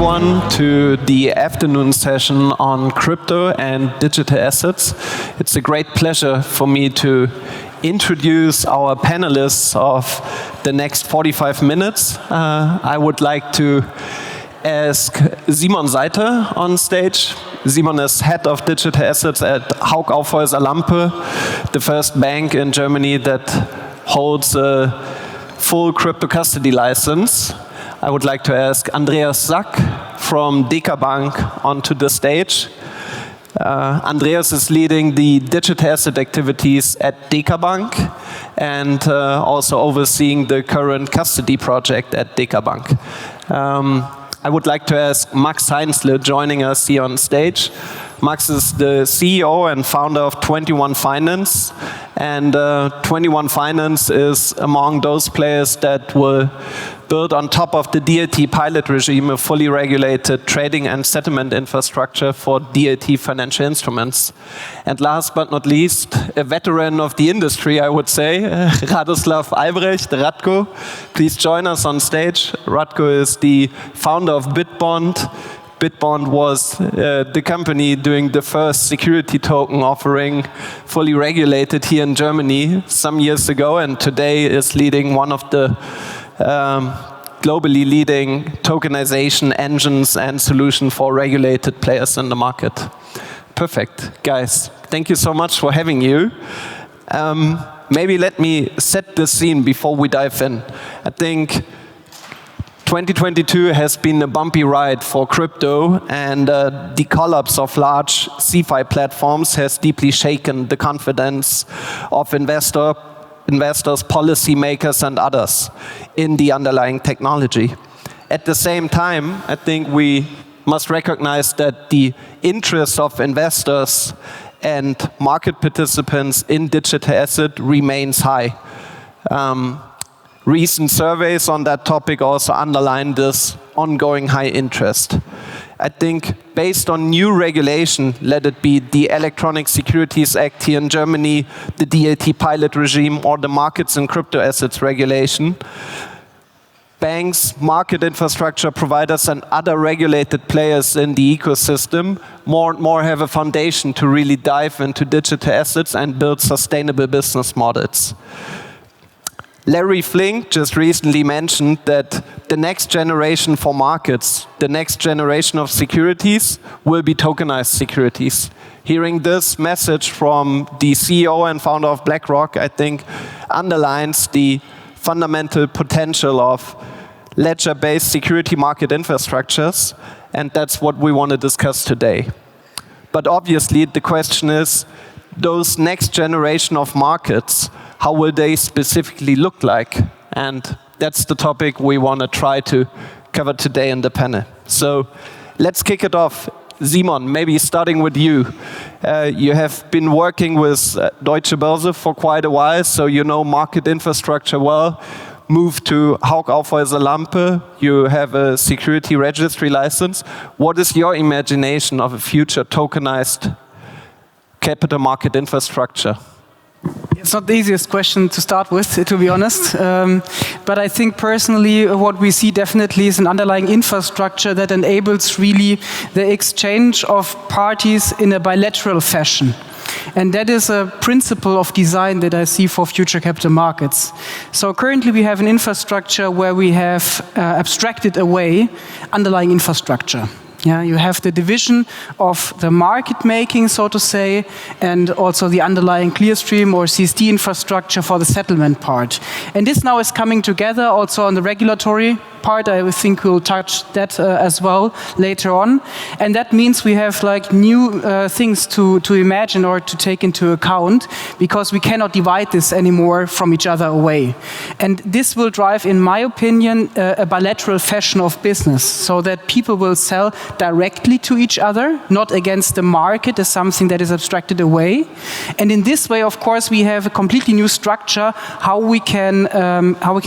everyone to the afternoon session on crypto and digital assets. It's a great pleasure for me to introduce our panelists of the next 45 minutes. I would like to ask Simon Seiter on stage. Simon is head of digital assets at Seiter Aufhäuser Lampe, the first bank in Germany that holds a full crypto custody license. I would like to ask Andreas Sack from DekaBank onto the stage. Andreas is leading the digital asset activities at DekaBank and also overseeing the current custody project at DekaBank. I would like to ask Max Heinzle joining us here on stage. Max is the CEO and founder of 21 Finance, and 21 Finance is among those players that will build on top of the DLT pilot regime a fully regulated trading and settlement infrastructure for DLT financial instruments. And last but not least, a veteran of the industry, I would say, Radoslav Albrecht, Radko. Please join us on stage. Radko is the founder of Bitbond. Bitbond was the company doing the first security token offering fully regulated here in Germany some years ago, and today is leading one of the globally leading tokenization engines and solution for regulated players in the market. Perfect. Guys, thank you so much for having you. Maybe let me set the scene before we dive in. I think 2022 has been a bumpy ride for crypto, and the collapse of large CeFi platforms has deeply shaken the confidence of investors, policymakers, and others in the underlying technology. At the same time, I think we must recognize that the interest of investors and market participants in digital asset remains high. Recent surveys on that topic also underline this ongoing high interest. I think based on new regulation, let it be the Electronic Securities Act here in Germany, the DLT pilot regime, or the markets and crypto assets regulation, banks, market infrastructure providers, and other regulated players in the ecosystem more and more have a foundation to really dive into digital assets and build sustainable business models. Larry Flink just recently mentioned that the next generation for markets, the next generation of securities, will be tokenized securities. Hearing this message from the CEO and founder of BlackRock, I think, underlines the fundamental potential of ledger-based security market infrastructures, and that's what we want to discuss today. But obviously, the question is, those next generation of markets, how will they specifically look like? And that's the topic we want to try to cover today in the panel. So let's kick it off. Simon, maybe starting with you. You have been working with Deutsche Börse for quite a while, so you know market infrastructure well. Moved to Seiter Aufhäuser Lampe. You have a security registry license. What is your imagination of a future tokenized capital market infrastructure? It's not the easiest question to start with, to be honest. But I think personally what we see definitely is an underlying infrastructure that enables really the exchange of parties in a bilateral fashion. And that is a principle of design that I see for future capital markets. So currently we have an infrastructure where we have abstracted away underlying infrastructure. Yeah, you have the division of the market making, so to say, and also the underlying Clearstream or CSD infrastructure for the settlement part. And this now is coming together also on the regulatory part. I think we'll touch that as well later on. And that means we have like new things to imagine or to take into account, because we cannot divide this anymore from each other away. And this will drive, in my opinion, a bilateral fashion of business, so that people will sell directly to each other, not against the market as something that is abstracted away. And in this way, of course, we have a completely new structure how we can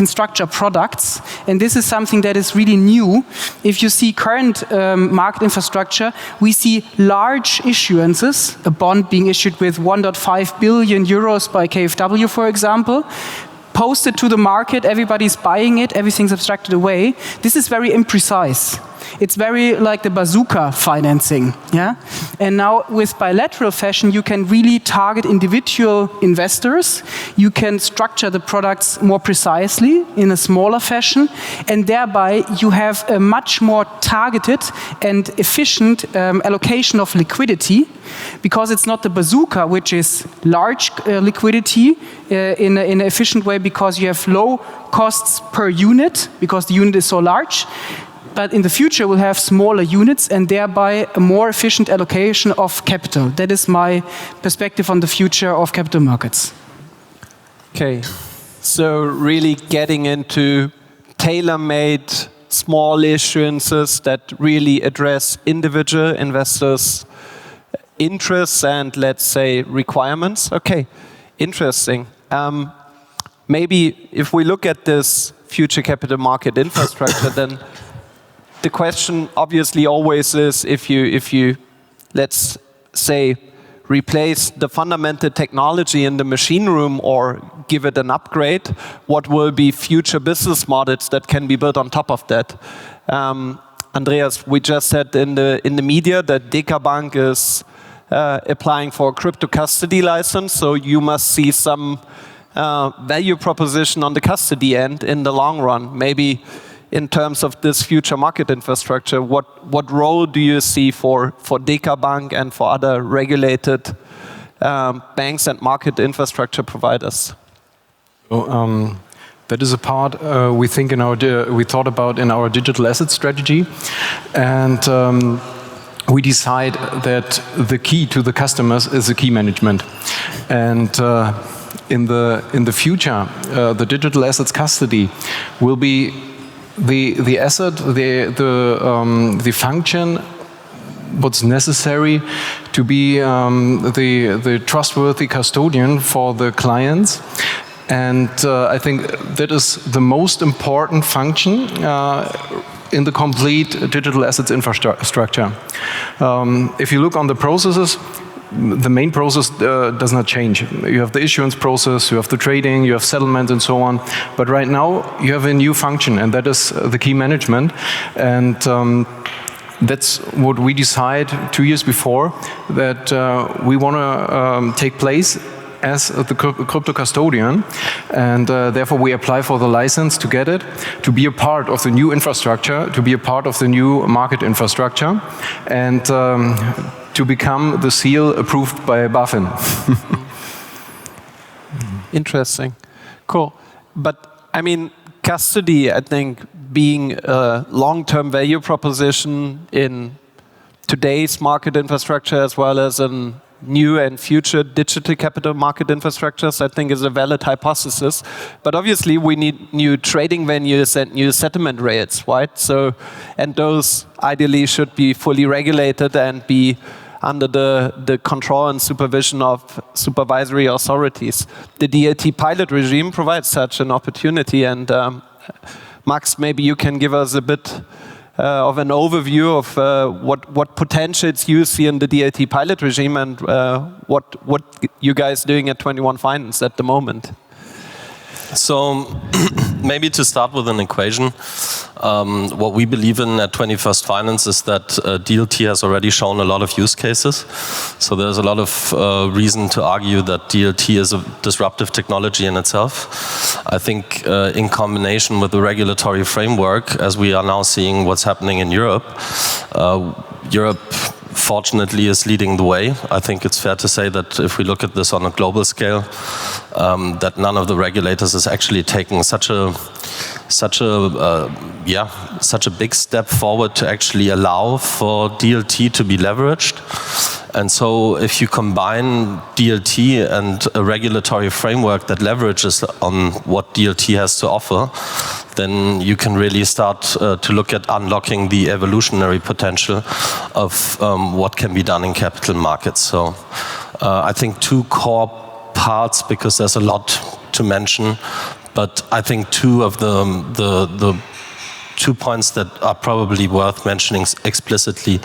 structure products. And this is something that is really new. If you see current market infrastructure, we see large issuances, a bond being issued with 1.5 billion euros by KfW, for example, posted to the market, everybody's buying it, everything's abstracted away. This is very imprecise. it's very like the bazooka financing. Yeah? And now with bilateral fashion, you can really target individual investors. You can structure the products more precisely in a smaller fashion, and thereby you have a much more targeted and efficient allocation of liquidity, because it's not the bazooka, which is large liquidity in an efficient way because you have low costs per unit because the unit is so large. But in the future, we'll have smaller units and thereby a more efficient allocation of capital. That is my perspective on the future of capital markets. Okay, so really getting into tailor-made small issuances that really address individual investors' interests and, let's say, requirements. Okay, interesting. Maybe if we look at this future capital market infrastructure, then the question obviously always is, if you, let's say, replace the fundamental technology in the machine room or give it an upgrade, what will be future business models that can be built on top of that? Andreas, we just said in the media that DekaBank is applying for a crypto custody license, so you must see some value proposition on the custody end in the long run. Maybe in terms of this future market infrastructure, what role do you see for DekaBank and for other regulated banks and market infrastructure providers? That is a part we think we thought about in our digital asset strategy, and we decide that the key to the customers is the key management, and in the future, the digital assets custody will be the asset, the function, what's necessary to be the trustworthy custodian for the clients. And I think that is the most important function in the complete digital assets infrastructure. If you look on the processes, the main process does not change. You have the issuance process, you have the trading, you have settlement and so on. But right now you have a new function, and that is the key management. And that's what we decide 2 years before, that we want to take place as the crypto custodian, and therefore we apply for the license to get it, to be a part of the new infrastructure, to be a part of the new market infrastructure, and to become the seal approved by BaFin. Interesting. Cool. But I mean, custody, I think, being a long-term value proposition in today's market infrastructure as well as in new and future digital capital market infrastructures, I think is a valid hypothesis. But obviously we need new trading venues and new settlement rails, right? So, and those ideally should be fully regulated and be under the control and supervision of supervisory authorities. The DLT pilot regime provides such an opportunity, and Max, maybe you can give us a bit of an overview of what potentials you see in the DLT pilot regime and what you guys doing at 21 Finance at the moment. So maybe to start with an equation, what we believe in at 21st Finance is that DLT has already shown a lot of use cases. So there's a lot of reason to argue that DLT is a disruptive technology in itself. I think in combination with the regulatory framework, as we are now seeing what's happening in Europe, Europe fortunately is leading the way. I think it's fair to say that if we look at this on a global scale, that none of the regulators is actually taking such a big step forward to actually allow for DLT to be leveraged. And so if you combine DLT and a regulatory framework that leverages on what DLT has to offer, then you can really start to look at unlocking the evolutionary potential of what can be done in capital markets. So I think two core parts, because there's a lot to mention, but I think two of the 2 points that are probably worth mentioning explicitly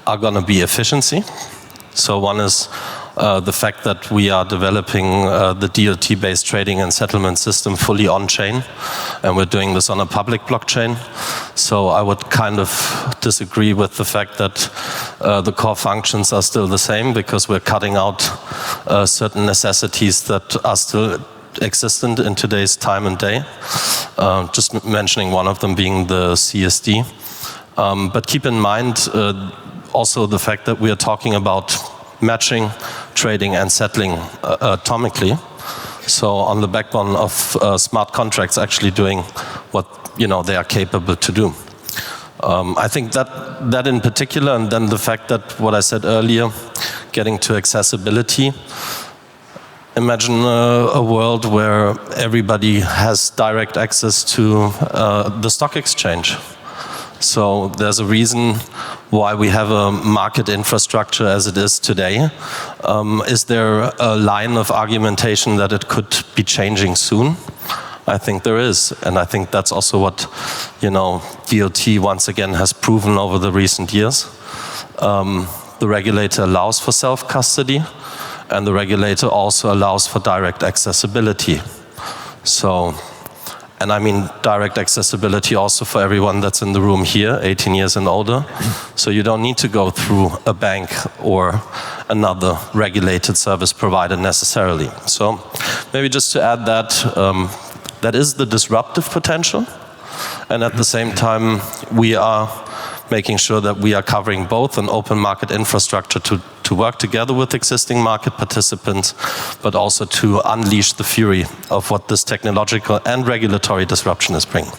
are going to be efficiency. So one is the fact that we are developing the DLT-based trading and settlement system fully on-chain, and we're doing this on a public blockchain. So I would kind of disagree with the fact that the core functions are still the same, because we're cutting out certain necessities that are still existent in today's time and day. Just mentioning one of them being the CSD. But keep in mind also the fact that we are talking about matching, trading and settling atomically. So on the backbone of smart contracts actually doing what they are capable to do. I think that in particular, and then the fact that what I said earlier, getting to accessibility. Imagine a world where everybody has direct access to the stock exchange. So there's a reason why we have a market infrastructure as it is today. Is there a line of argumentation that it could be changing soon? I think there is, and I think that's also what DLT once again has proven over the recent years. The regulator allows for self-custody, and the regulator also allows for direct accessibility. So, and I mean direct accessibility also for everyone that's in the room here, 18 years and older. So you don't need to go through a bank or another regulated service provider necessarily. So maybe just to add that, that is the disruptive potential. And at the same time, we are making sure that we are covering both an open market infrastructure to work together with existing market participants, but also to unleash the fury of what this technological and regulatory disruption is bringing.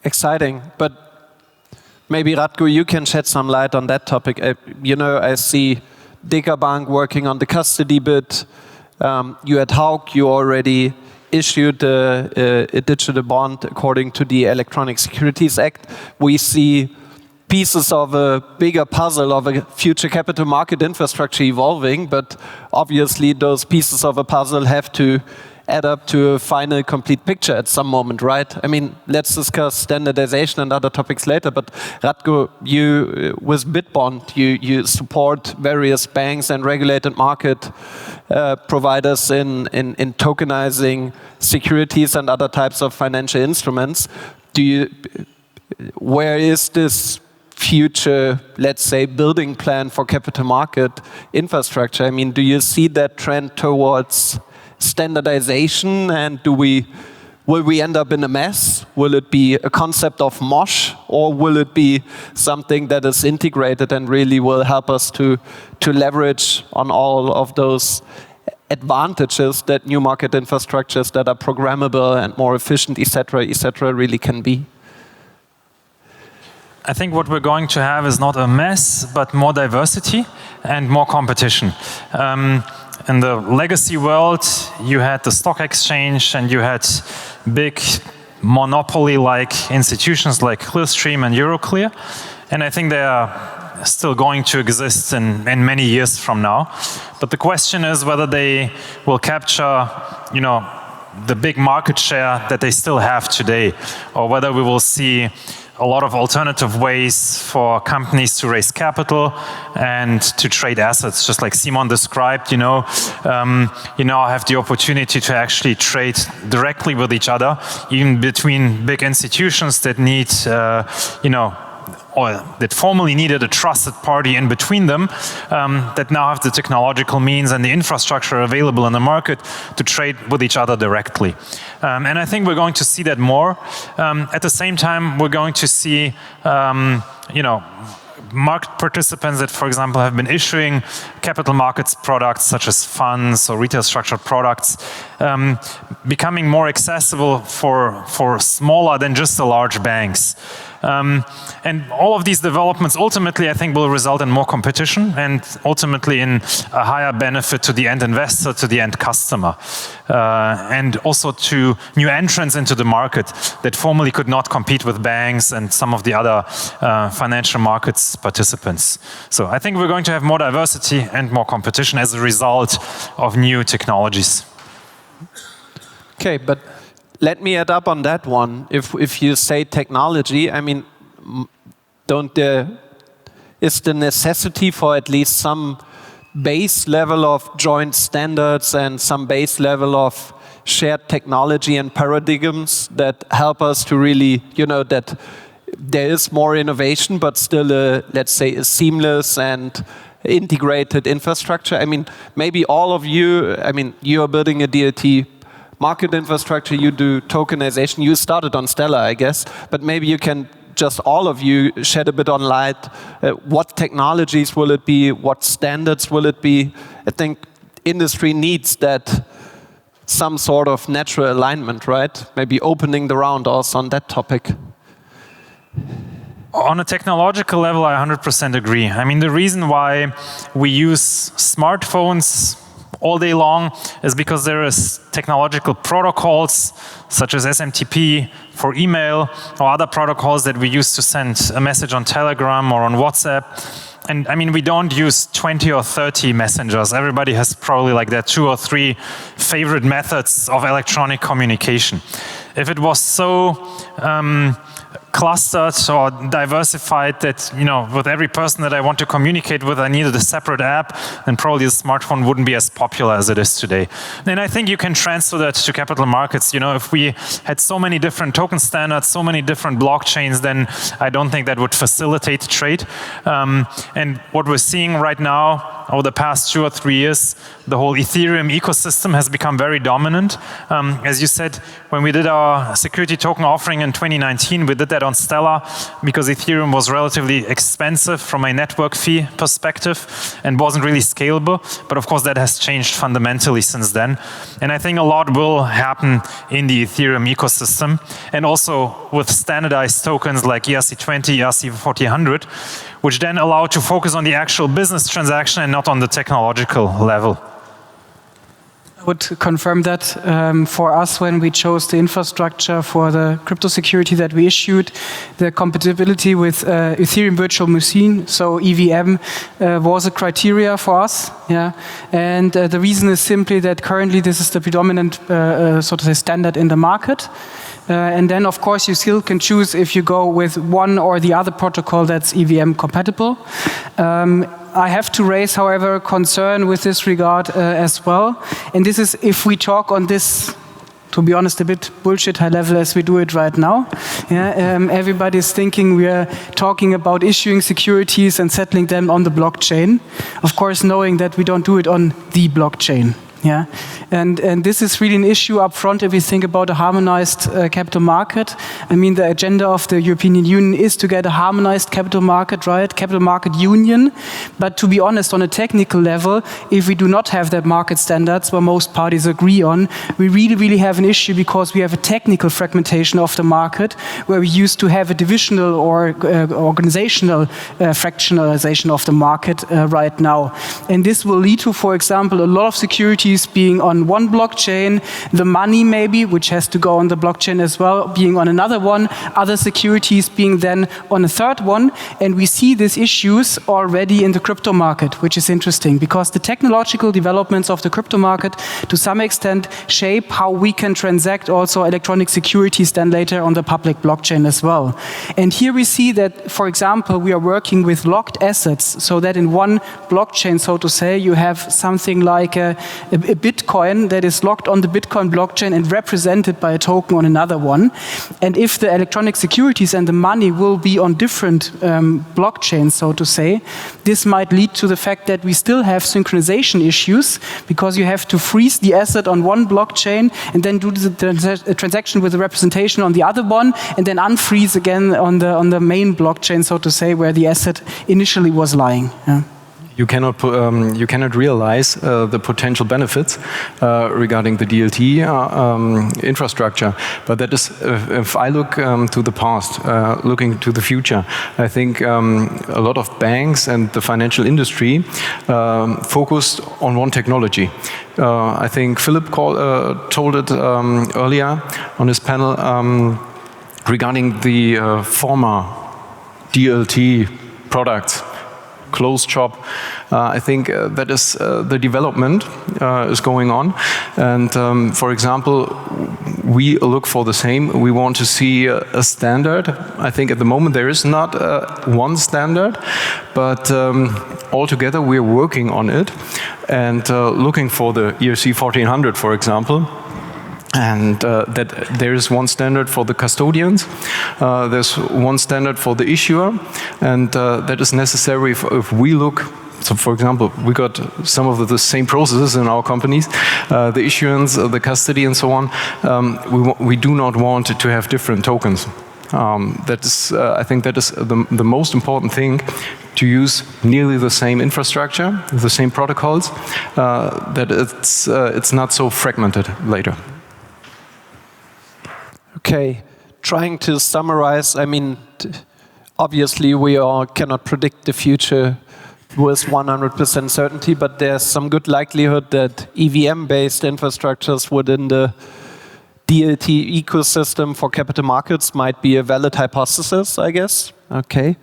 Exciting, but maybe Radko, you can shed some light on that topic. I see DekaBank working on the custody bit. You at Hauk, you already issued a digital bond according to the Electronic Securities Act. We see pieces of a bigger puzzle of a future capital market infrastructure evolving, but obviously those pieces of a puzzle have to add up to a final complete picture at some moment, right? I mean, let's discuss standardization and other topics later, but Radko, you, with Bitbond, you support various banks and regulated market providers in tokenizing securities and other types of financial instruments. Where is this future, let's say, building plan for capital market infrastructure? I mean, do you see that trend towards standardization, and will we end up in a mess? Will it be a concept of mosh, or will it be something that is integrated and really will help us to leverage on all of those advantages that new market infrastructures that are programmable and more efficient, etc., really can be? I think what we're going to have is not a mess, but more diversity and more competition. In the legacy world, you had the stock exchange and you had big monopoly-like institutions like Clearstream and Euroclear. And I think they are still going to exist in many years from now. But the question is whether they will capture, the big market share that they still have today, or whether we will see a lot of alternative ways for companies to raise capital and to trade assets, just like Simon described. You now have the opportunity to actually trade directly with each other, even between big institutions that need, or that formerly needed a trusted party in between them, that now have the technological means and the infrastructure available in the market to trade with each other directly. And I think we're going to see that more. At the same time, we're going to see, market participants that, for example, have been issuing capital markets products such as funds or retail structured products, becoming more accessible for smaller than just the large banks. And all of these developments ultimately, I think, will result in more competition and ultimately in a higher benefit to the end investor, to the end customer, and also to new entrants into the market that formerly could not compete with banks and some of the other financial markets participants. So I think we're going to have more diversity and more competition as a result of new technologies. Okay, but let me add up on that one. If you say technology, I mean, don't the is the necessity for at least some base level of joint standards and some base level of shared technology and paradigms that help us to really, that there is more innovation, but still, let's say, a seamless and integrated infrastructure. I mean, maybe all of you, you are building a DLT market infrastructure, you do tokenization, you started on Stellar, I guess, but maybe you can just all of you shed a bit on light. What technologies will it be? What standards will it be? I think industry needs that some sort of natural alignment, right? Maybe opening the round also on that topic. On a technological level, I 100% agree. I mean, the reason why we use smartphones all day long is because there is technological protocols such as SMTP for email or other protocols that we use to send a message on Telegram or on WhatsApp. And I mean, we don't use 20 or 30 messengers. Everybody has probably like their 2 or 3 favorite methods of electronic communication. If it was so clustered or diversified that, with every person that I want to communicate with, I needed a separate app, then probably the smartphone wouldn't be as popular as it is today. And I think you can transfer that to capital markets. If we had so many different token standards, so many different blockchains, then I don't think that would facilitate trade. And what we're seeing right now, over the past 2 or 3 years, the whole Ethereum ecosystem has become very dominant. As you said, when we did our security token offering in 2019, we did that on Stellar because Ethereum was relatively expensive from a network fee perspective and wasn't really scalable. But of course, that has changed fundamentally since then. And I think a lot will happen in the Ethereum ecosystem. And also with standardized tokens like ERC20, ERC4000, which then allow to focus on the actual business transaction and not on the technological level. I would confirm that for us when we chose the infrastructure for the crypto security that we issued, the compatibility with Ethereum Virtual Machine, so EVM, was a criteria for us. Yeah, and the reason is simply that currently this is the predominant sort of standard in the market. And then, of course, you still can choose if you go with one or the other protocol that's EVM compatible. I have to raise, however, concern with this regard as well. And this is if we talk on this, to be honest, a bit bullshit high level as we do it right now. Yeah, everybody's thinking we are talking about issuing securities and settling them on the blockchain. Of course, knowing that we don't do it on the blockchain. Yeah, and this is really an issue up front if we think about a harmonized capital market. I mean, the agenda of the European Union is to get a harmonized capital market, right? Capital market union. But to be honest, on a technical level, if we do not have that market standards where most parties agree on, we really have an issue because we have a technical fragmentation of the market where we used to have a divisional or organizational fractionalization of the market right now. And this will lead to, for example, a lot of securities being on one blockchain, the money maybe, which has to go on the blockchain as well, being on another one, other securities being then on a third one. And we see these issues already in the crypto market, which is interesting because the technological developments of the crypto market to some extent shape how we can transact also electronic securities then later on the public blockchain as well. And here we see that, for example, we are working with locked assets so that in one blockchain, so to say, you have something like a Bitcoin that is locked on the Bitcoin blockchain and represented by a token on another one. And if the electronic securities and the money will be on different blockchains, so to say, this might lead to the fact that we still have synchronization issues because you have to freeze the asset on one blockchain and then do the transaction with the representation on the other one and then unfreeze again on the main blockchain, so to say, where the asset initially was lying. Yeah. You cannot realize the potential benefits regarding the DLT infrastructure. But that is, if I look to the past, looking to the future, I think a lot of banks and the financial industry focused on one technology. I think Philip told it earlier on his panel regarding the former DLT products. closed shop. I think that is the development is going on. And for example, we look for the same. We want to see a standard. I think at the moment there is not one standard, but altogether we're working on it and looking for the ERC 1400, for example. And that there is one standard for the custodians, there's one standard for the issuer, and that is necessary if we look. So, for example, we got some of the same processes in our companies, the issuance, the custody, and so on. We do not want to have different tokens. That is, I think that is the most important thing, to use nearly the same infrastructure, the same protocols, that it's not so fragmented later. Okay, trying to summarize, I mean, obviously we all cannot predict the future with 100% certainty, but there's some good likelihood that EVM-based infrastructures within the DLT ecosystem for capital markets might be a valid hypothesis, I guess. Okay,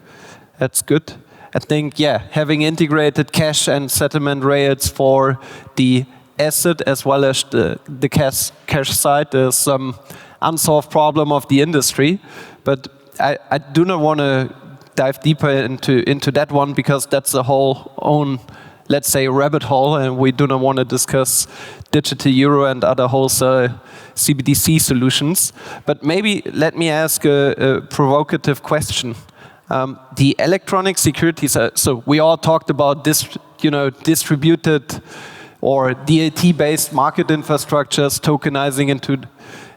that's good. I think, yeah, having integrated cash and settlement rails for the asset as well as the cash side is some unsolved problem of the industry. But I do not want to dive deeper into that one, because that's a whole own, let's say, rabbit hole, and we do not want to discuss digital euro and other wholesale CBDC solutions. But maybe let me ask a provocative question. The electronic securities, so we all talked about this, distributed or DLT-based market infrastructures tokenizing into,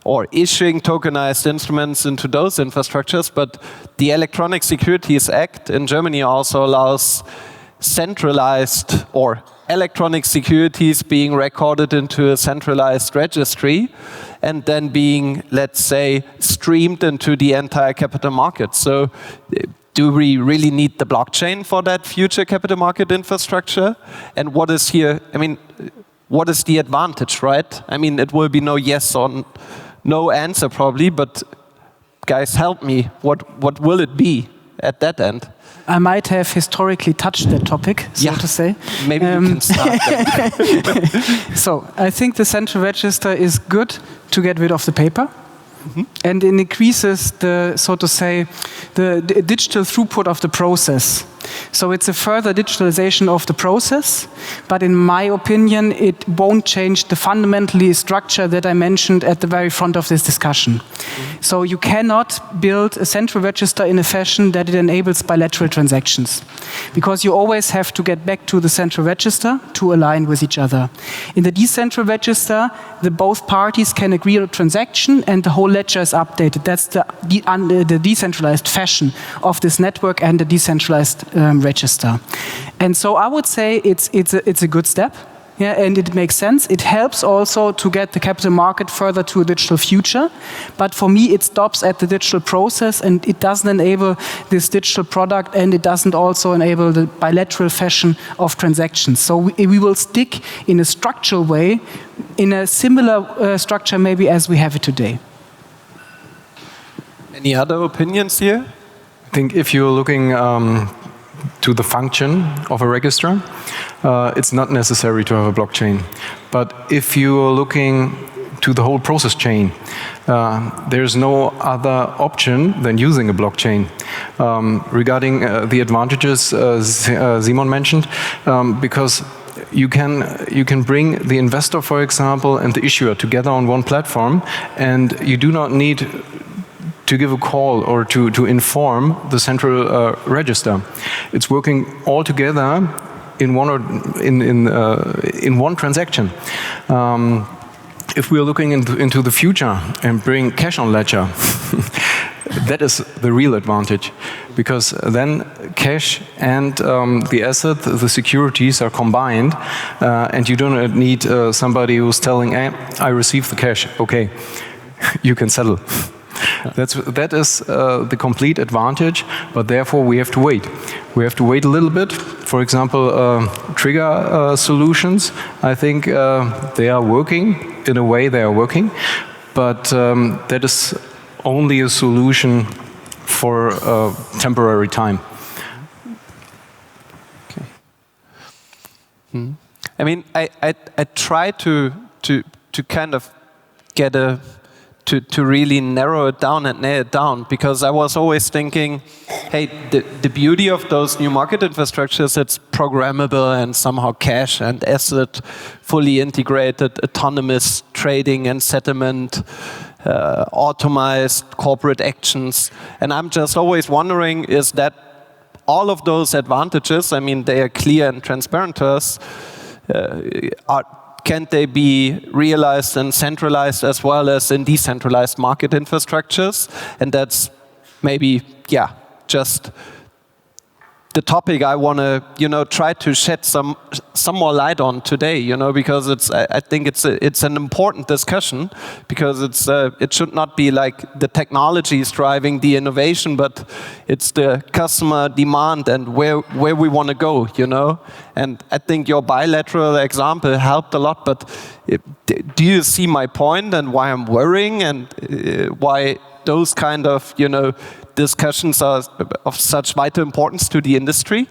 or issuing tokenized instruments into those infrastructures, but the Electronic Securities Act in Germany also allows centralized or electronic securities being recorded into a centralized registry and then being, let's say, streamed into the entire capital market. So do we really need the blockchain for that future capital market infrastructure? And what is here, I mean, what is the advantage, right? I mean, it will be no yes or no answer probably, but guys, help me. What will it be at that end? I might have historically touched that topic, so to say. Maybe you can start then. So I think the central register is good to get rid of the paper. And it increases the, so to say, the digital throughput of the process. So it's a further digitalization of the process, but in my opinion, it won't change the fundamentally structure that I mentioned at the very front of this discussion. So you cannot build a central register in a fashion that it enables bilateral transactions, because you always have to get back to the central register to align with each other. In the decentral register, both parties can agree on a transaction and the whole ledger is updated. That's the decentralized fashion of this network and the decentralized register. And so I would say it's a good step. Yeah, and it makes sense. It helps also to get the capital market further to a digital future. But for me, it stops at the digital process, and it doesn't enable this digital product, and it doesn't also enable the bilateral fashion of transactions. So we will stick in a structural way, in a similar structure maybe as we have it today. Any other opinions here? I think if you're looking to the function of a register, it's not necessary to have a blockchain. But if you are looking to the whole process chain, there's no other option than using a blockchain. Regarding the advantages Simon mentioned, because you can bring the investor, for example, and the issuer together on one platform, and you do not need to give a call or to inform the central register. It's working all together in one transaction. If we are looking into the future and bring cash on ledger, that is the real advantage, because then cash and the asset, the securities are combined, and you don't need somebody who's telling, hey, I received the cash, okay, you can settle. That is the complete advantage, but therefore we have to wait. We have to wait a little bit. For example, trigger solutions, I think they are working, in a way they are working, but that is only a solution for a temporary time. I mean, I try to kind of get to really narrow it down and nail it down, because I was always thinking, hey, the beauty of those new market infrastructures, it's programmable and somehow cash and asset fully integrated, autonomous trading and settlement, automized corporate actions. And I'm just always wondering, is that all of those advantages, I mean, they are clear and transparent to us, can't they be realized and centralized as well as in decentralized market infrastructures? And that's maybe, yeah, just the topic I want to, try to shed some more light on today, because I think it's an important discussion, because it should not be like the technology is driving the innovation, but it's the customer demand and where we want to go, And I think your bilateral example helped a lot, but do you see my point and why I'm worrying and why those kind of, discussions are of such vital importance to the industry?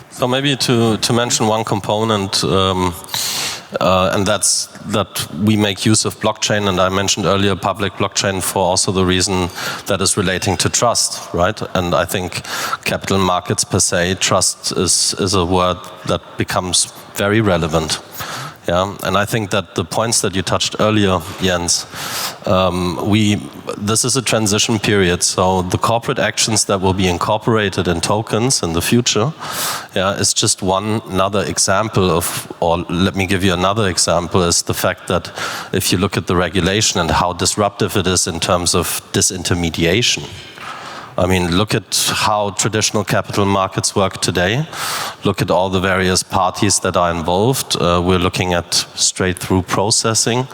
So maybe to mention one component, and that's that we make use of blockchain, and I mentioned earlier public blockchain for also the reason that is relating to trust, right? And I think capital markets per se, trust is a word that becomes very relevant. Yeah, and I think that the points that you touched earlier, Jens, this is a transition period. So the corporate actions that will be incorporated in tokens in the future, is just another example of, or let me give you another example, is the fact that if you look at the regulation and how disruptive it is in terms of disintermediation. I mean, look at how traditional capital markets work today. Look at all the various parties that are involved. We're looking at straight-through processing.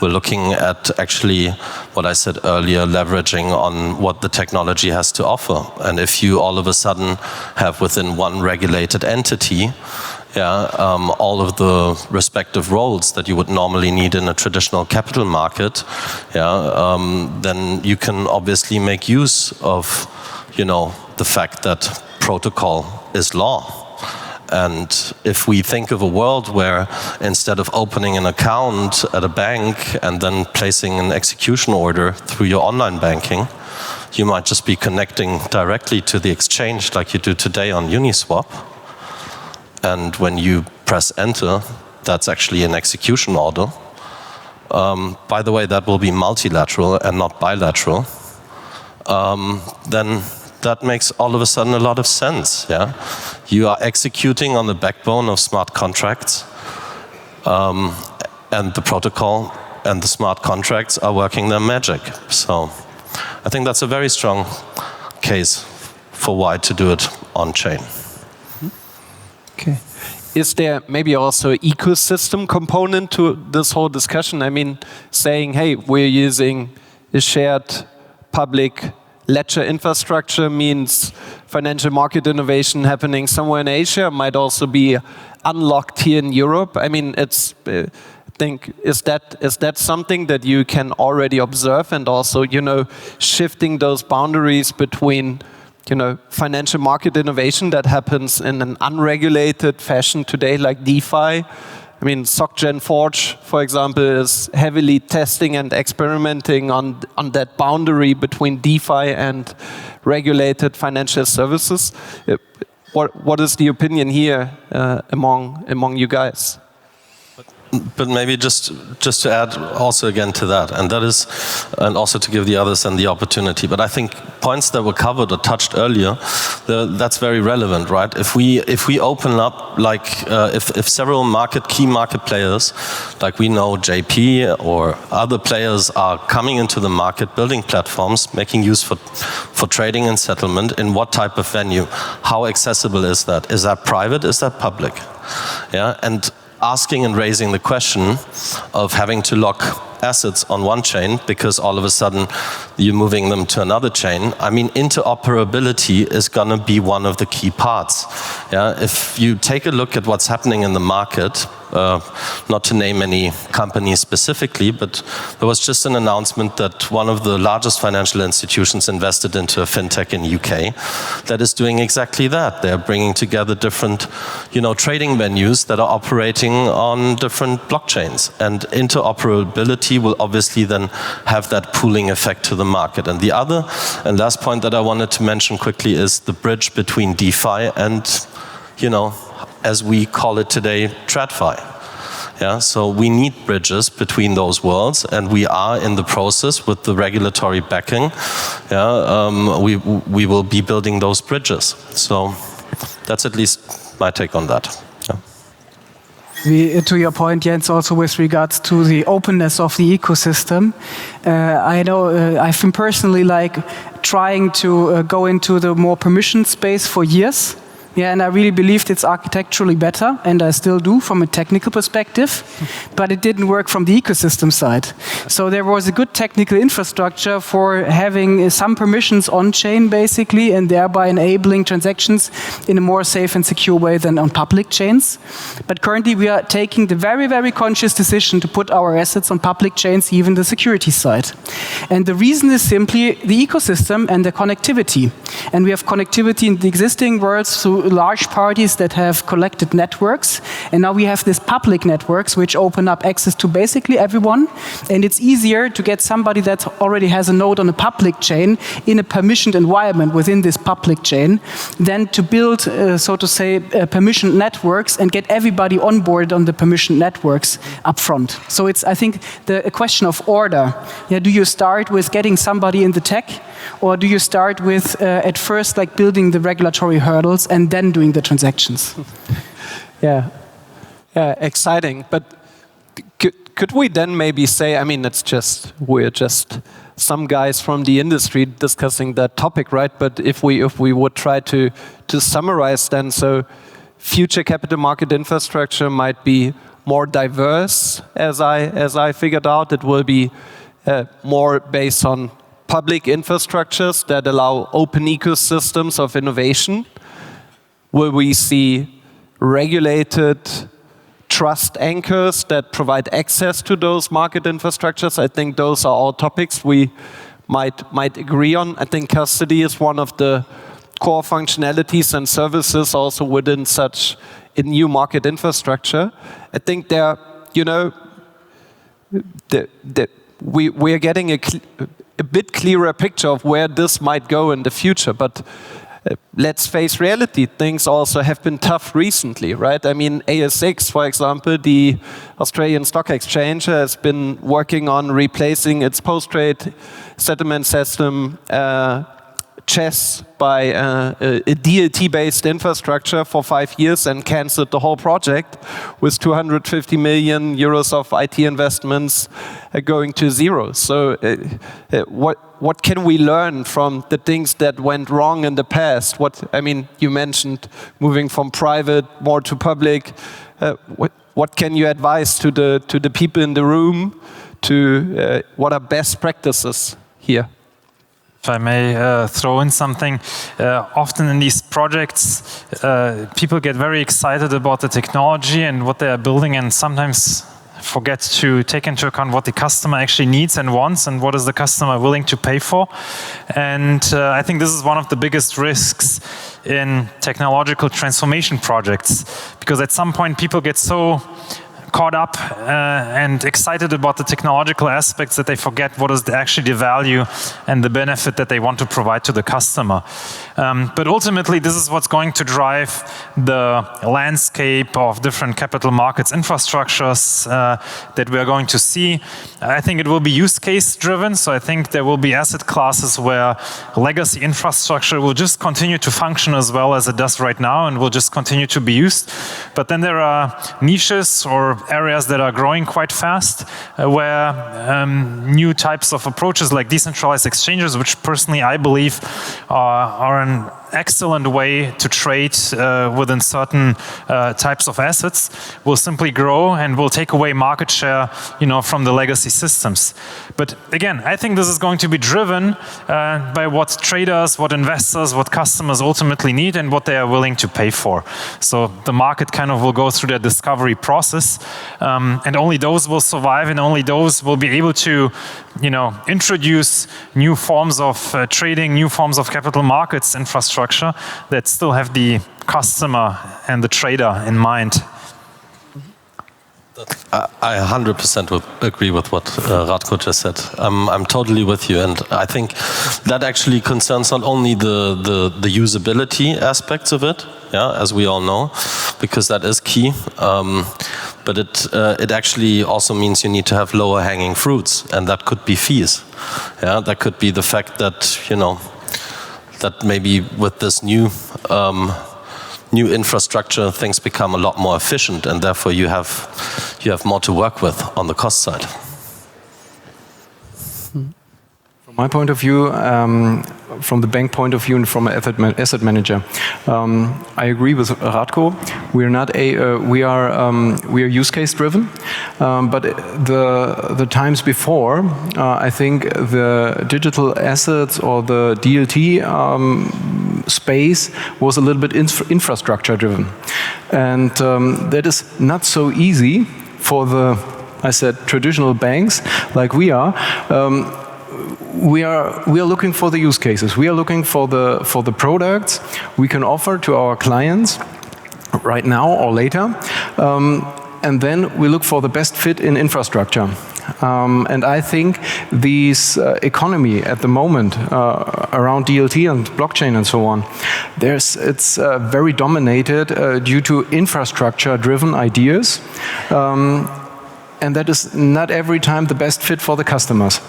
We're looking at actually, what I said earlier, leveraging on what the technology has to offer. And if you all of a sudden have within one regulated entity, all of the respective roles that you would normally need in a traditional capital market, then you can obviously make use of, the fact that protocol is law. And if we think of a world where instead of opening an account at a bank and then placing an execution order through your online banking, you might just be connecting directly to the exchange like you do today on Uniswap. And when you press enter, that's actually an execution order. By the way, that will be multilateral and not bilateral. Then that makes all of a sudden a lot of sense. Yeah, you are executing on the backbone of smart contracts, and the protocol and the smart contracts are working their magic. So I think that's a very strong case for why to do it on chain. Okay. Is there maybe also an ecosystem component to this whole discussion? I mean, saying, hey, we're using a shared public ledger infrastructure means financial market innovation happening somewhere in Asia might also be unlocked here in Europe. I mean, it's, I think, is that something that you can already observe, and also, shifting those boundaries between financial market innovation that happens in an unregulated fashion today, like DeFi. I mean, SocGen Forge, for example, is heavily testing and experimenting on that boundary between DeFi and regulated financial services. What is the opinion here among you guys? But maybe just to add also again to that, and also to give the others then the opportunity. But I think points that were covered or touched earlier, that's very relevant, right? If we open up, like if several key market players, like we know JP or other players are coming into the market, building platforms, making use for trading and settlement, in what type of venue? How accessible is that? Is that private? Is that public? Yeah, and asking and raising the question of having to lock assets on one chain because all of a sudden you're moving them to another chain. I mean, interoperability is going to be one of the key parts. Yeah? If you take a look at what's happening in the market, not to name any companies specifically, but there was just an announcement that one of the largest financial institutions invested into a fintech in the UK that is doing exactly that. They're bringing together different, trading venues that are operating on different blockchains. And interoperability will obviously then have that pooling effect to the market. And the other and last point that I wanted to mention quickly is the bridge between DeFi and, as we call it today, TradFi. Yeah, so we need bridges between those worlds, and we are in the process with the regulatory backing. Yeah, we will be building those bridges. So that's at least my take on that. To your point, Jens, also with regards to the openness of the ecosystem, I know I've been personally trying to go into the more permission space for years. Yeah, and I really believed it's architecturally better, and I still do from a technical perspective, but it didn't work from the ecosystem side. So there was a good technical infrastructure for having some permissions on-chain, basically, and thereby enabling transactions in a more safe and secure way than on public chains. But currently we are taking the very, very conscious decision to put our assets on public chains, even the security side. And the reason is simply the ecosystem and the connectivity. And we have connectivity in the existing worlds through large parties that have collected networks, and now we have these public networks which open up access to basically everyone, and it's easier to get somebody that already has a node on a public chain in a permissioned environment within this public chain than to build, so to say, permissioned networks and get everybody on board on the permissioned networks up front. So it's, I think, a question of order. Yeah, do you start with getting somebody in the tech, or do you start with at first building the regulatory hurdles and then doing the transactions? Yeah, exciting. But could we then maybe say, I mean, we're just some guys from the industry discussing that topic, right? But if we would try to summarize then, so future capital market infrastructure might be more diverse, as I figured out. It will be more based on public infrastructures that allow open ecosystems of innovation. Will we see regulated trust anchors that provide access to those market infrastructures? I think those are all topics we might agree on. I think custody is one of the core functionalities and services also within such a new market infrastructure. I think there, we are getting a bit clearer picture of where this might go in the future, but let's face reality, things also have been tough recently, right? I mean, ASX, for example, the Australian Stock Exchange, has been working on replacing its post-trade settlement system, CHESS, by a DLT-based infrastructure for 5 years and cancelled the whole project with 250 million euros of IT investments going to zero. So what can we learn from the things that went wrong in the past? You mentioned moving from private more to public. What can you advise to the people in the room to what are best practices here? If I may throw in something, often in these projects, people get very excited about the technology and what they are building, and sometimes forget to take into account what the customer actually needs and wants, and what is the customer willing to pay for. And I think this is one of the biggest risks in technological transformation projects, because at some point people get so caught up and excited about the technological aspects that they forget what is actually the value and the benefit that they want to provide to the customer. But ultimately, this is what's going to drive the landscape of different capital markets infrastructures that we are going to see. I think it will be use case driven, so I think there will be asset classes where legacy infrastructure will just continue to function as well as it does right now and will just continue to be used. But then there are niches or areas that are growing quite fast, where new types of approaches like decentralized exchanges, which personally I believe are an excellent way to trade within certain types of assets will simply grow and will take away market share, from the legacy systems. But again, I think this is going to be driven by what traders, what investors, what customers ultimately need and what they are willing to pay for. So the market kind of will go through that discovery process, and only those will survive, and only those will be able to, introduce new forms of trading, new forms of capital markets infrastructure that still have the customer and the trader in mind. I 100% would agree with what Radko just said. I'm totally with you, and I think that actually concerns not only the usability aspects of it, as we all know, because that is key, but it actually also means you need to have lower hanging fruits, and that could be fees. That could be the fact that that maybe with this new infrastructure, things become a lot more efficient, and therefore you have more to work with on the cost side. From my point of view, from the bank point of view, and from an asset manager, I agree with Radko. We are use case driven, but the times before, I think the digital assets or the DLT space was a little bit infrastructure driven, and that is not so easy for the, I said, traditional banks like we are. We are looking for the use cases. We are looking for the products we can offer to our clients right now or later, and then we look for the best fit in infrastructure. And I think this economy at the moment around DLT and blockchain and so on, it's very dominated due to infrastructure-driven ideas, and that is not every time the best fit for the customers.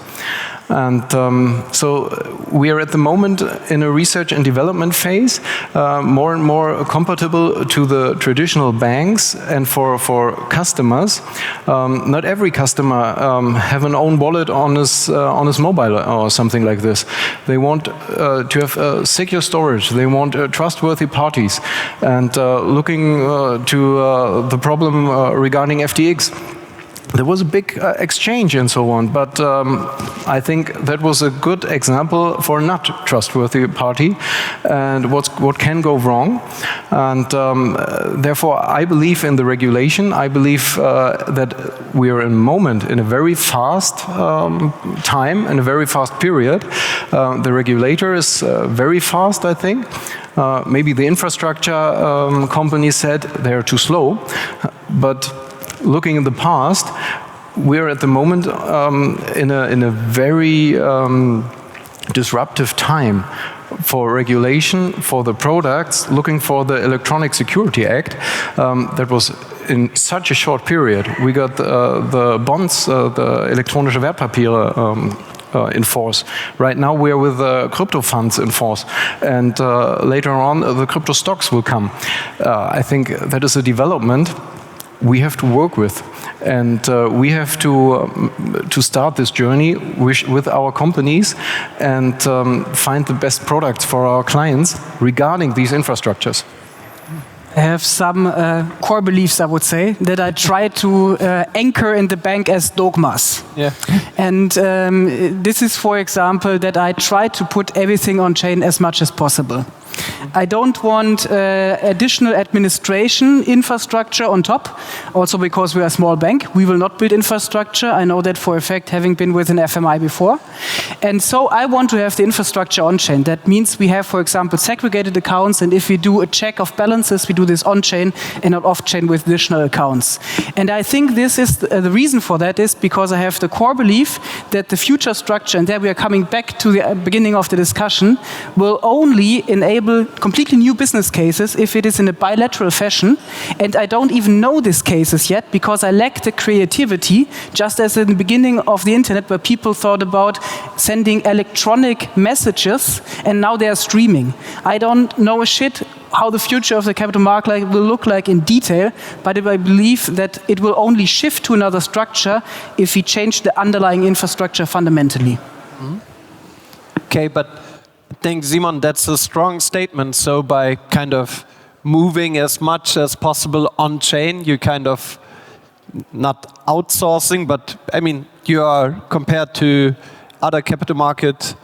And so we are at the moment in a research and development phase, more and more compatible to the traditional banks and for customers. Not every customer have an own wallet on his mobile or something like this. They want to have secure storage. They want trustworthy parties. And looking to the problem regarding FTX, there was a big exchange and so on, but I think that was a good example for a not trustworthy party and what can go wrong. And therefore, I believe in the regulation. I believe that we are in a moment in a very fast time, in a very fast period. The regulator is very fast, I think. Maybe the infrastructure companies said they're too slow, but looking in the past, we're at the moment in a very disruptive time for regulation, for the products, looking for the Electronic Security Act. That was in such a short period. We got the bonds, the elektronische Wertpapiere in force. Right now we are with the crypto funds in force, and later on the crypto stocks will come. I think that is a development we have to work with, and we have to start this journey with our companies and find the best products for our clients regarding these infrastructures. I have some core beliefs, I would say, that I try to anchor in the bank as dogmas. Yeah. And this is, for example, that I try to put everything on chain as much as possible. I don't want additional administration infrastructure on top, also because we are a small bank. We will not build infrastructure. I know that for a fact, having been with an FMI before. And so I want to have the infrastructure on chain. That means we have, for example, segregated accounts, and if we do a check of balances, we do this on chain and not off chain with additional accounts. And I think this is the reason for that is because I have the core belief that the future structure, and there we are coming back to the beginning of the discussion, will only enable completely new business cases if it is in a bilateral fashion. And I don't even know these cases yet because I lack the creativity, just as in the beginning of the internet where people thought about sending electronic messages and now they are streaming. I don't know a shit how the future of the capital market will look like in detail, but I believe that it will only shift to another structure if we change the underlying infrastructure fundamentally. Okay, but I think, Simon, that's a strong statement. So by kind of moving as much as possible on-chain, you kind of not outsourcing, but I mean, you are, compared to other capital market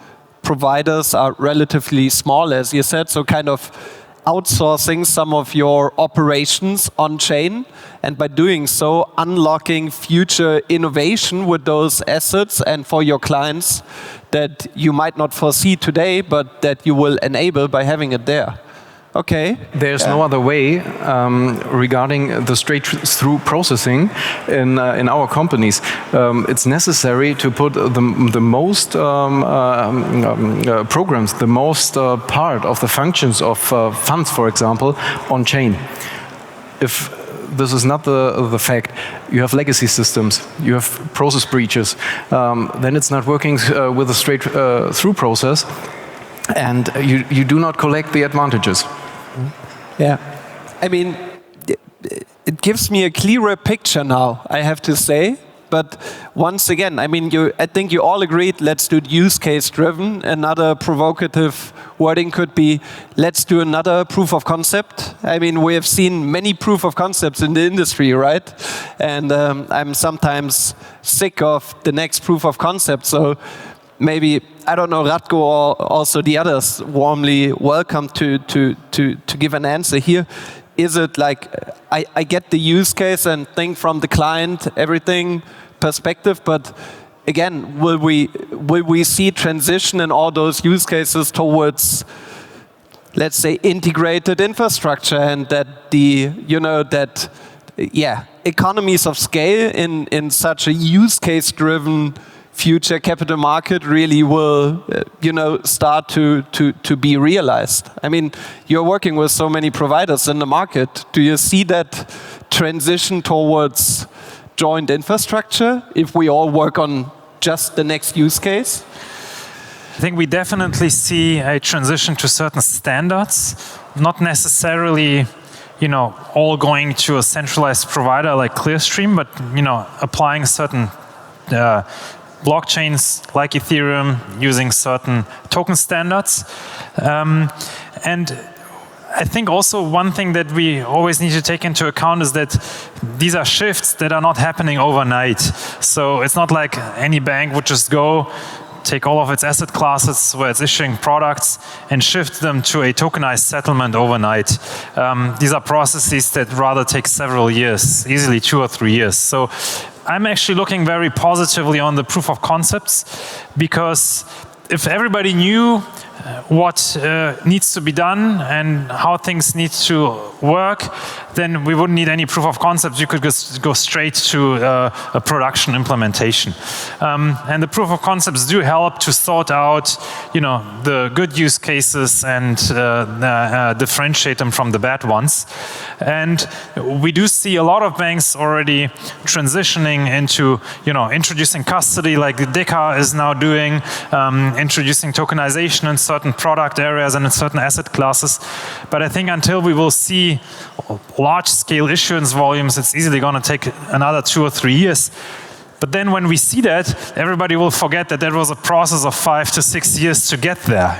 providers, are relatively small, as you said, so kind of outsourcing some of your operations on-chain, and by doing so, unlocking future innovation with those assets and for your clients that you might not foresee today, but that you will enable by having it there. Okay. There's no other way regarding the straight-through processing in our companies. It's necessary to put the most programs, the most part of the functions of funds, for example, on chain. If this is not the fact, you have legacy systems, you have process breaches, then it's not working with a straight-through process, and you do not collect the advantages. Yeah, I mean, it gives me a clearer picture now, I have to say. But once again, I mean, I think you all agreed, let's do use case driven. Another provocative wording could be, let's do another proof of concept. I mean, we have seen many proof of concepts in the industry, right? And I'm sometimes sick of the next proof of concept. So maybe, I don't know, Radko or also the others, warmly welcome to give an answer here. Is it like, I get the use case and think from the client, everything perspective, but again, will we see transition in all those use cases towards, let's say, integrated infrastructure, and that economies of scale in such a use case driven future capital market really will, start to be realized? I mean, you're working with so many providers in the market. Do you see that transition towards joint infrastructure if we all work on just the next use case? I think we definitely see a transition to certain standards, not necessarily all going to a centralized provider like Clearstream, but applying certain blockchains like Ethereum using certain token standards. And I think also one thing that we always need to take into account is that these are shifts that are not happening overnight. So it's not like any bank would just go, take all of its asset classes where it's issuing products and shift them to a tokenized settlement overnight. These are processes that rather take several years, easily 2 or 3 years. So I'm actually looking very positively on the proof of concepts, because if everybody knew what needs to be done and how things need to work, then we wouldn't need any proof of concepts. You could just go straight to a production implementation. And the proof of concepts do help to sort out, the good use cases and differentiate them from the bad ones. And we do see a lot of banks already transitioning into, introducing custody, like the Deka is now doing, introducing tokenization in certain product areas and in certain asset classes. But I think until we will see large-scale issuance volumes, it's easily going to take another 2 or 3 years. But then when we see that, everybody will forget that was a process of 5 to 6 years to get there,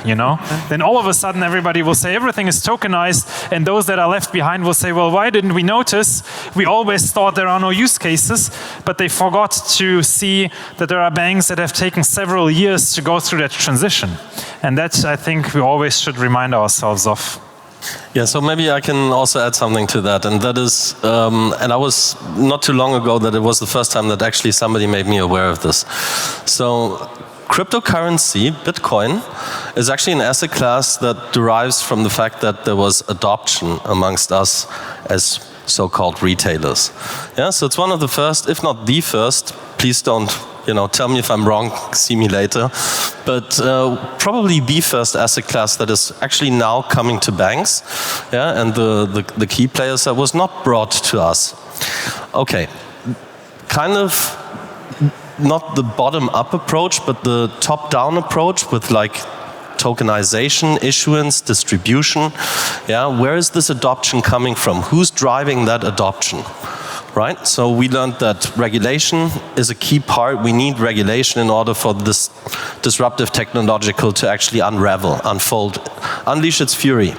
Then all of a sudden everybody will say everything is tokenized, and those that are left behind will say, well, why didn't we notice? We always thought there are no use cases, but they forgot to see that there are banks that have taken several years to go through that transition. And that, I think, we always should remind ourselves of. Yeah, so maybe I can also add something to that, and that is, and I was not too long ago that it was the first time that actually somebody made me aware of this. So cryptocurrency, Bitcoin, is actually an asset class that derives from the fact that there was adoption amongst us as so-called retailers. Yeah, so it's one of the first, if not the first, please don't tell me if I'm wrong, see me later. But probably the first asset class that is actually now coming to banks, yeah, and the key players that was not brought to us. Okay, kind of not the bottom-up approach, but the top-down approach with like tokenization, issuance, distribution. Yeah, where is this adoption coming from? Who's driving that adoption? right? So we learned that regulation is a key part. We need regulation in order for this disruptive technological to actually unravel, unfold, unleash its fury.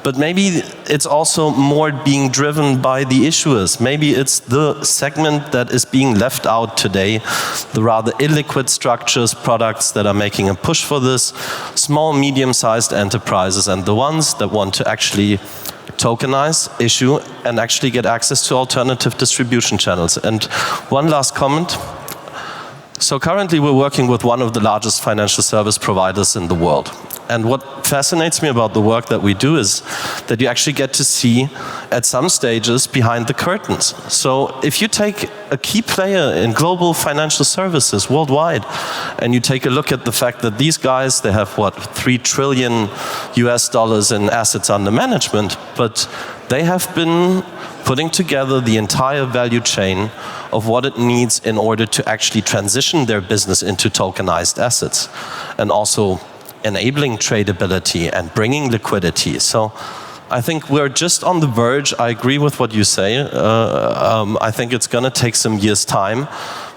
But maybe it's also more being driven by the issuers. Maybe it's the segment that is being left out today, the rather illiquid structures, products that are making a push for this, small, medium-sized enterprises, and the ones that want to actually tokenize, issue, and actually get access to alternative distribution channels. And one last comment. So currently we're working with one of the largest financial service providers in the world. And what fascinates me about the work that we do is that you actually get to see at some stages behind the curtains. So if you take a key player in global financial services worldwide and you take a look at the fact that these guys, they have what, $3 trillion US in assets under management, but they have been putting together the entire value chain of what it needs in order to actually transition their business into tokenized assets and also enabling tradability and bringing liquidity. So I think we're just on the verge. I agree with what you say. I think it's going to take some years' time.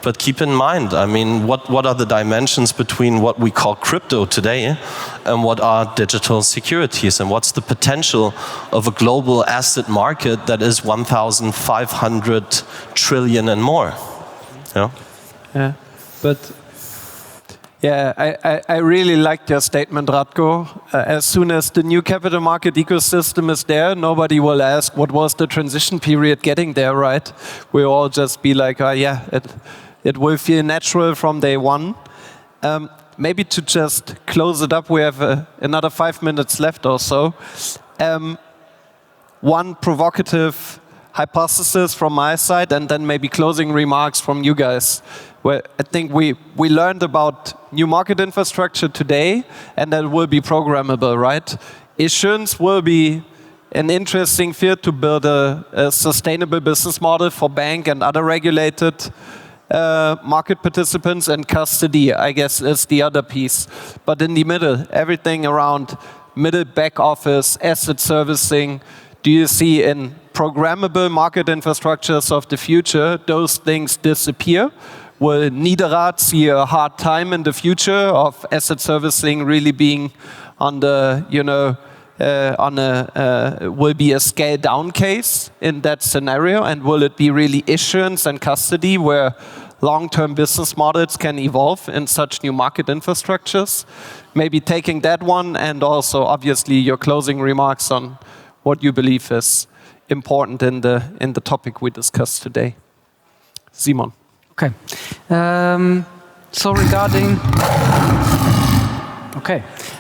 But keep in mind, I mean, what are the dimensions between what we call crypto today and what are digital securities? And what's the potential of a global asset market that is 1,500 trillion and more? Yeah. Yeah, but yeah, I really liked your statement, Radko. As soon as the new capital market ecosystem is there, nobody will ask what was the transition period getting there, right? We'll all just be like, oh yeah, it will feel natural from day one. Maybe to just close it up, we have another 5 minutes left or so. One provocative hypothesis from my side, and then maybe closing remarks from you guys. Well, I think we learned about new market infrastructure today, and that will be programmable, right? Issuance will be an interesting field to build a sustainable business model for bank and other regulated market participants, and custody, I guess, is the other piece. But in the middle, everything around middle back office, asset servicing, do you see in programmable market infrastructures of the future, those things disappear? Will Niederrad see a hard time in the future of asset servicing really being on the, will be a scale down case in that scenario? And will it be really issuance and custody where long-term business models can evolve in such new market infrastructures? Maybe taking that one, and also obviously your closing remarks on what you believe is important in the topic we discussed today. Simon. Okay.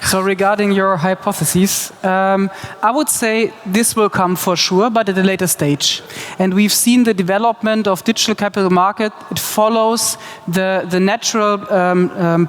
So regarding your hypotheses, I would say this will come for sure, but at a later stage. And we've seen the development of digital capital market. It follows the natural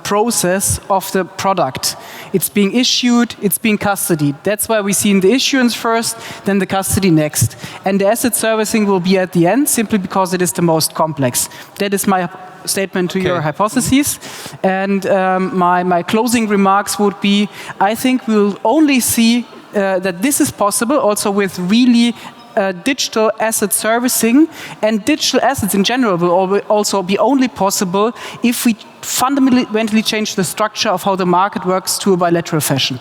process of the product. It's being issued, it's being custodied. That's why we see the issuance first, then the custody next. And the asset servicing will be at the end, simply because it is the most complex. That is my statement to your hypotheses. And my closing remarks would be, I think we'll only see that this is possible also with really digital asset servicing, and digital assets in general will also be only possible if we fundamentally change the structure of how the market works to a bilateral fashion.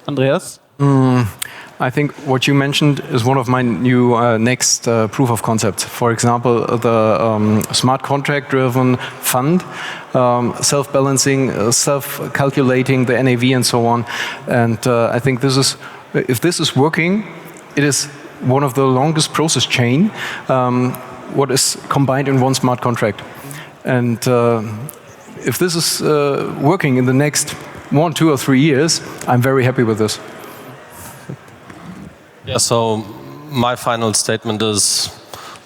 Andreas? I think what you mentioned is one of my new next proof of concepts. For example, the smart contract-driven fund, self-balancing, self-calculating the NAV and so on. And I think this is, if this is working, it is one of the longest process chain what is combined in one smart contract. And if this is working in the next 1, 2, or 3 years, I'm very happy with this. Yeah, so my final statement is,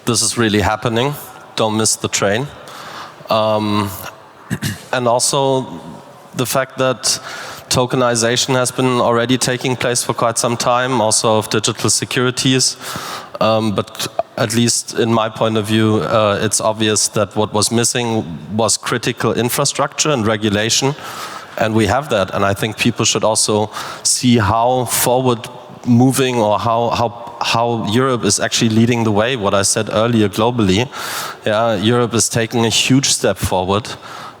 this is really happening. Don't miss the train. And also the fact that tokenization has been already taking place for quite some time, also of digital securities. But at least in my point of view, it's obvious that what was missing was critical infrastructure and regulation. And we have that. And I think people should also see how forward moving or how how Europe is actually leading the way, what I said earlier globally. Yeah, Europe is taking a huge step forward.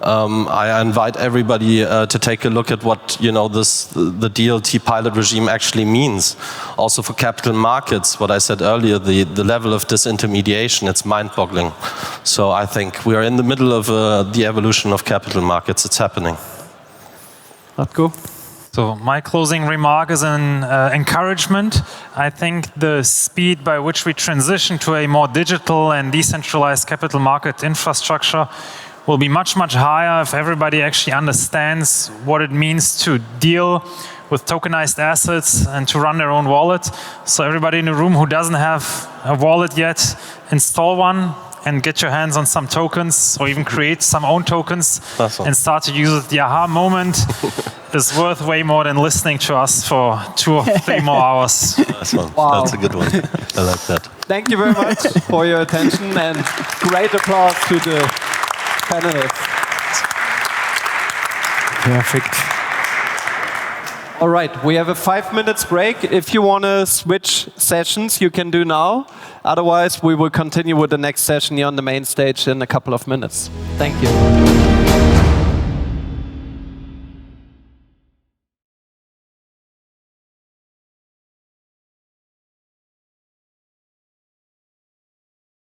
I invite everybody to take a look at what the DLT pilot regime actually means. Also for capital markets, what I said earlier, the level of disintermediation, it's mind-boggling. So I think we are in the middle of the evolution of capital markets. It's happening. Ratko? So my closing remark is an encouragement. I think the speed by which we transition to a more digital and decentralized capital market infrastructure will be much, much higher if everybody actually understands what it means to deal with tokenized assets and to run their own wallet. So everybody in the room who doesn't have a wallet yet, install one and get your hands on some tokens, or even create some own tokens and start to use it. The aha moment is worth way more than listening to us for 2 or 3 more hours. Wow. That's a good one. I like that. Thank you very much for your attention, and great applause to the panelists. Perfect. All right, we have a 5 minutes break. If you want to switch sessions, you can do now. Otherwise, we will continue with the next session here on the main stage in a couple of minutes. Thank you.